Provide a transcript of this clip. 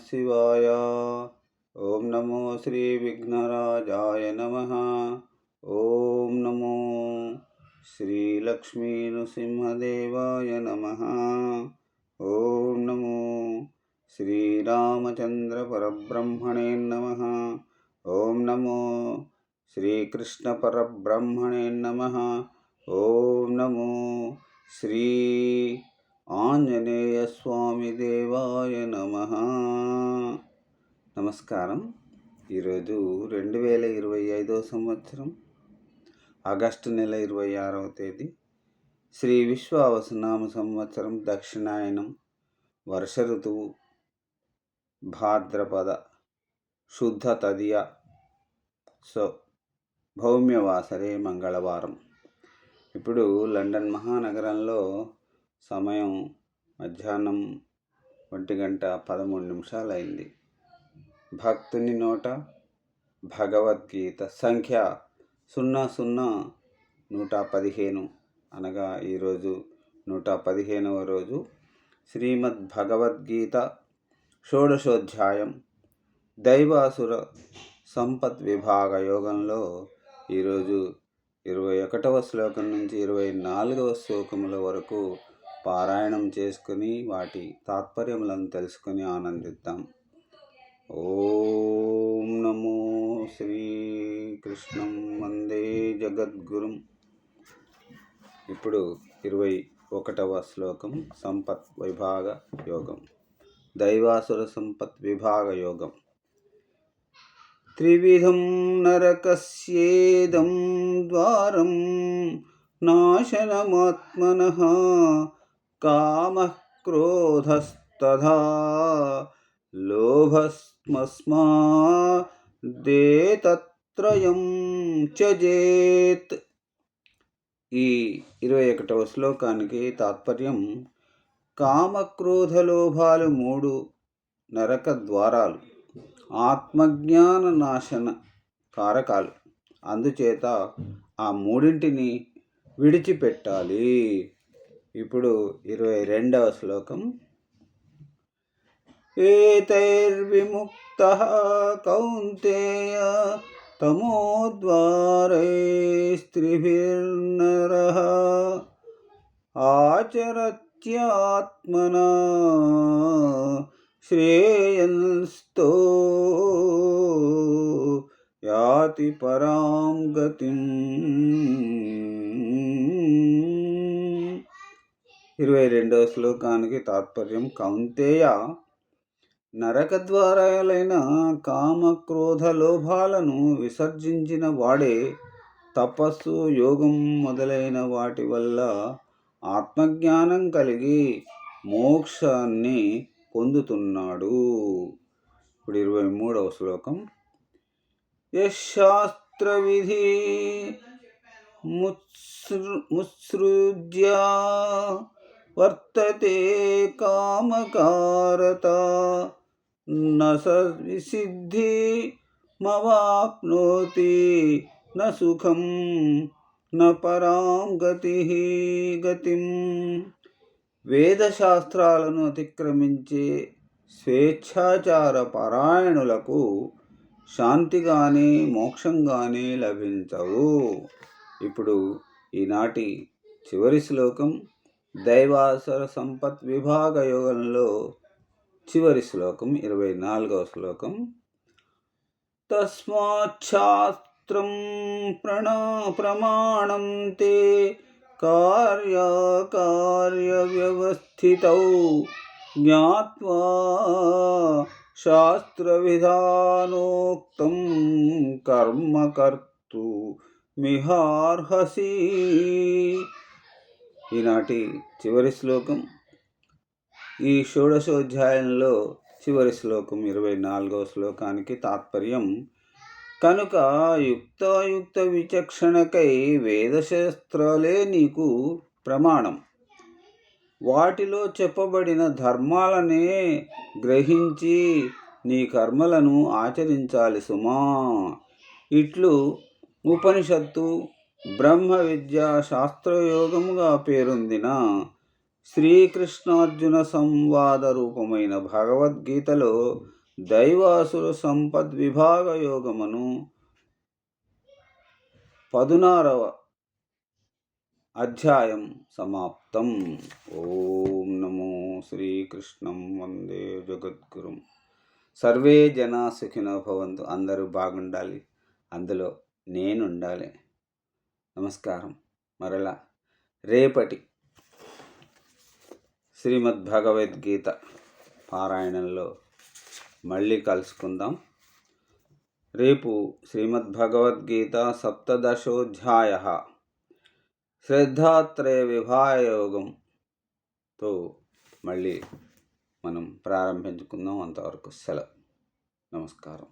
శివాయ. ఓం నమో శ్రీ విఘ్నరాజాయ నమః. ఓం నమో శ్రీ లక్ష్మీ నృసింహదేవాయ నమః. ఓం నమో శ్రీరామచంద్ర పరబ్రహ్మణే నమః. ఓం నమో శ్రీకృష్ణ పరబ్రహ్మణే నమః. ఓం నమో శ్రీ ఆంజనేయ స్వామి దేవాయ నమః. నమస్కారం. ఈరోజు 2025 సంవత్సరం ఆగస్టు నెల 26వ తేదీ శ్రీ విశ్వావసునామ సంవత్సరం దక్షిణాయనం వర్ష ఋతువు భాద్రపద శుద్ధ తదియ భౌమ్యవాసరే మంగళవారం. ఇప్పుడు లండన్ మహానగరంలో సమయం మధ్యాహ్నం 1:13 అయింది. భక్తుని నోట భగవద్గీత సంఖ్య 00115 అనగా ఈరోజు 115వ రోజు. శ్రీమద్ భగవద్గీత షోడశోధ్యాయం దైవాసుర సంపత్ విభాగ యోగంలో ఈరోజు 21వ శ్లోకం నుంచి 24వ శ్లోకముల వరకు పారాయణం చేసుకుని వాటి తాత్పర్యములను తెలుసుకుని ఆనందిద్దాం. ఓం నమో శ్రీకృష్ణం వందే జగద్గురుం. ఇప్పుడు 21వ శ్లోకం సంపత్ విభాగ యోగం. దైవాసుర సంపత్ విభాగ యోగం. త్రివిధం నరకస్యేదం ద్వారం నాశనమాత్మనః కామః క్రోధస్తథా లోభస్మస్మాదేతత్రయం త్యజేత్. ఈ 21వ శ్లోకానికి తాత్పర్యం: కామక్రోధ లోభాలు 3 నరక ద్వారాలు, ఆత్మజ్ఞాన నాశన కారకాలు. అందుచేత ఆ మూడింటిని విడిచిపెట్టాలి. ఇప్పుడు 22వ శ్లోకం. ఏతైర్విముక్తః కౌంతేయ తమోద్వారైస్త్రిభిర్నరః ఆచరత్యాత్మనా శ్రేయన్స్తో యాతి పరాం గతిం. 22వ శ్లోకానికి తాత్పర్యం: కౌంతేయ, నరక ద్వారాలైన కామక్రోధ లోభాలను విసర్జించిన వాడే తపస్సు, యోగం మొదలైన వాటి వల్ల ఆత్మజ్ఞానం కలిగి మోక్షాన్ని పొందుతున్నాడు. ఇప్పుడు 23వ శ్లోకం. యశాస్త్ర విధి ముత్సృజ్య వర్తతే కామకారత న స విసిద్ధి మవాప్నోతి న సుఖం న పరాం గతిం. వేదశాస్త్రాలను అతిక్రమించే స్వేచ్ఛాచార పరాయణులకు శాంతి కానీ మోక్షం కానీ లభించవు. ఇప్పుడు ఈనాటి చివరి శ్లోకం దైవాసుర సంపత్ విభాగ యోగంలో చివరి శ్లోకం 24వ శ్లోకం. తస్మాచ్ఛాస్త్రం ప్రమాణం తే కార్యకార్య వ్యవస్థితౌ జ్ఞాత్వా శాస్త్ర విధానోక్తం కర్మ కర్తు మిహార్హసి. ఈనాటి చివరి శ్లోకం. ఈ షోడశోధ్యాయంలో చివరి శ్లోకం 24వ శ్లోకానికి తాత్పర్యం: కనుక యుక్తాయుక్త విచక్షణకై వేదశాస్త్రాలే నీకు ప్రమాణం. వాటిలో చెప్పబడిన ధర్మాలనే గ్రహించి నీ కర్మలను ఆచరించాలి సుమా. ఇట్లు ఉపనిషత్తు బ్రహ్మ విద్య శాస్త్రయోగముగా పేరొందిన శ్రీకృష్ణార్జున సంవాద రూపమైన భగవద్గీతలో దైవాసుర సంపద్విభాగ యోగమును 16వ అధ్యాయం సమాప్తం. ఓం నమో శ్రీకృష్ణం వందే జగద్గురుం. సర్వే జనా సుఖినో భవంతు. అందరూ బాగుండాలి, అందులో నేనుండాలి. నమస్కారం. మరలా రేపటి శ్రీమద్భగవద్గీత పారాయణంలో మళ్ళీ కలుసుకుందాం. రేపు శ్రీమద్భగవద్గీత సప్తదశోధ్యాయ శ్రద్ధాత్రయ విభాగయోగంతో మళ్ళీ మనం ప్రారంభించుకుందాం. అంతవరకు సెలవు. నమస్కారం.